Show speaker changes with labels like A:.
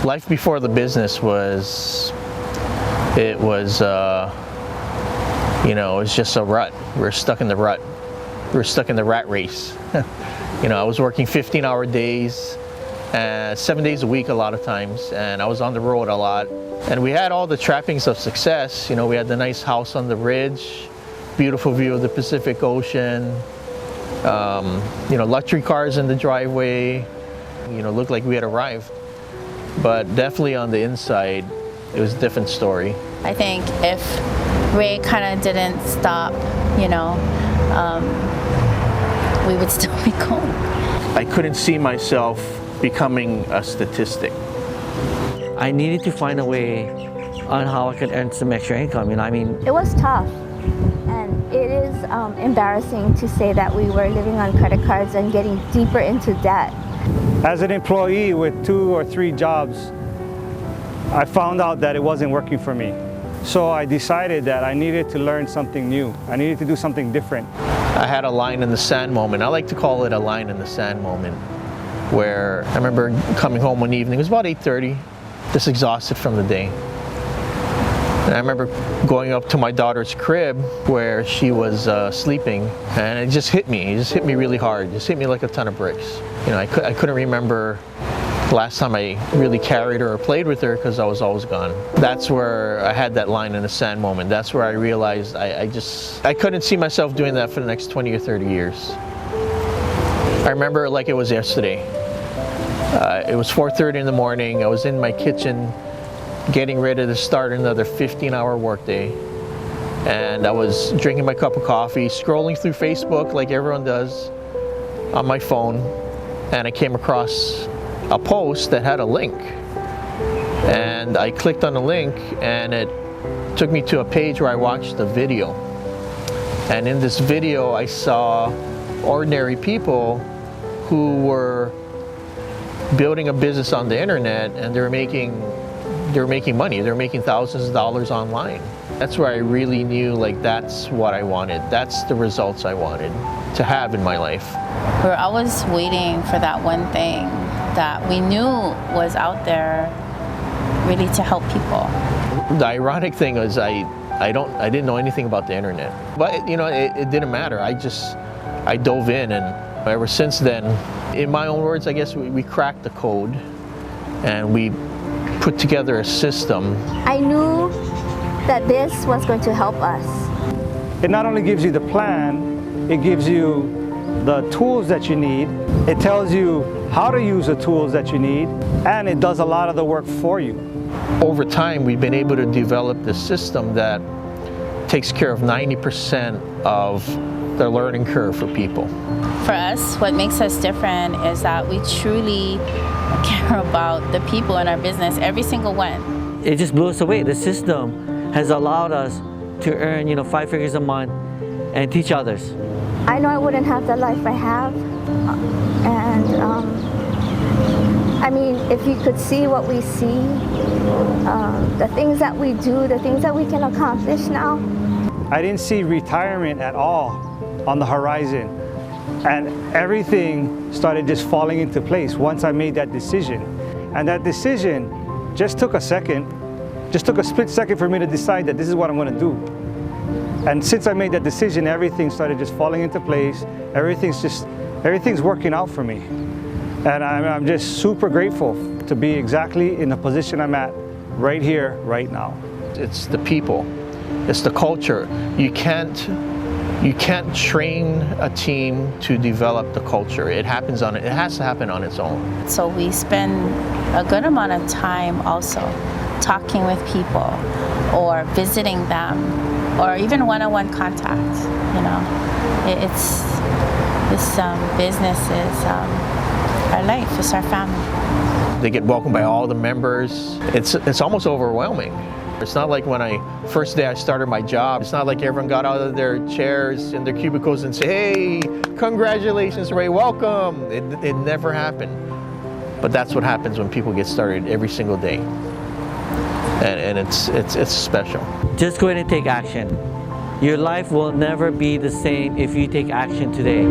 A: Life before the business was, it was just a rut. We're stuck in the rut. We're stuck in the rat race. I was working 15-hour days, 7 days a week a lot of times, and I was on the road a lot. And we had all the trappings of success. We had the nice house on the ridge, beautiful view of the Pacific Ocean, luxury cars in the driveway. Looked like we had arrived. But definitely on the inside, it was a different story.
B: I think if Ray kind of didn't stop, we would still be going.
A: I couldn't see myself becoming a statistic.
C: I needed to find a way on how I could earn some extra income.
D: It was tough, and it is embarrassing to say that we were living on credit cards and getting deeper into debt.
E: As an employee with 2 or 3 jobs, I found out that it wasn't working for me. So I decided that I needed to learn something new. I needed to do something different.
A: I had a line in the sand moment. I like to call it a line in the sand moment, where I remember coming home one evening, it was about 8:30, just exhausted from the day. And I remember going up to my daughter's crib where she was sleeping, and it just hit me. It just hit me really hard. It just hit me like a ton of bricks. I couldn't remember the last time I really carried her or played with her because I was always gone. That's where I had that line in the sand moment. That's where I realized I couldn't see myself doing that for the next 20 or 30 years. I remember it like it was yesterday. It was 4:30 in the morning. I was in my kitchen getting ready to start another 15-hour workday. And I was drinking my cup of coffee, scrolling through Facebook like everyone does on my phone. And I came across a post that had a link. And I clicked on the link, and it took me to a page where I watched a video. And in this video, I saw ordinary people who were building a business on the internet, and they were making money. They were making thousands of dollars online. That's where I really knew, that's what I wanted. That's the results I wanted to have in my life.
B: We were always waiting for that one thing that we knew was out there really to help people.
A: The ironic thing is I didn't know anything about the internet. But it didn't matter. I dove in, and ever since then, in my own words, I guess we cracked the code, and we put together a system.
D: I knew that this was going to help us.
E: It not only gives you the plan, it gives you the tools that you need. It tells you how to use the tools that you need, and it does a lot of the work for you.
A: Over time, we've been able to develop this system that takes care of 90% of the learning curve for people.
B: For us, what makes us different is that we truly care about the people in our business, every single one.
C: It just blew us away. The system has allowed us to earn 5 figures a month and teach others.
D: I know I wouldn't have the life I have, and if you could see what we see, the things that we do, the things that we can accomplish now.
E: I didn't see retirement at all on the horizon, and everything started just falling into place once I made that decision. And that decision just took a split second for me to decide that this is what I'm going to do. And since I made that decision, everything started just falling into place. Everything's working out for me. And I'm just super grateful to be exactly in the position I'm at right here, right now.
A: It's the people. It's the culture. You can't train a team to develop the culture. It has to happen on its own. So
B: we spend a good amount of time also talking with people or visiting them, or even one-on-one contact. This business is our life. It's our family.
A: They get welcomed by all the members. It's almost overwhelming. It's not like when first day I started my job, it's not like everyone got out of their chairs in their cubicles and say, "Hey, congratulations, Ray, welcome." It never happened. But that's what happens when people get started every single day. And it's special.
C: Just go ahead and take action. Your life will never be the same if you take action today.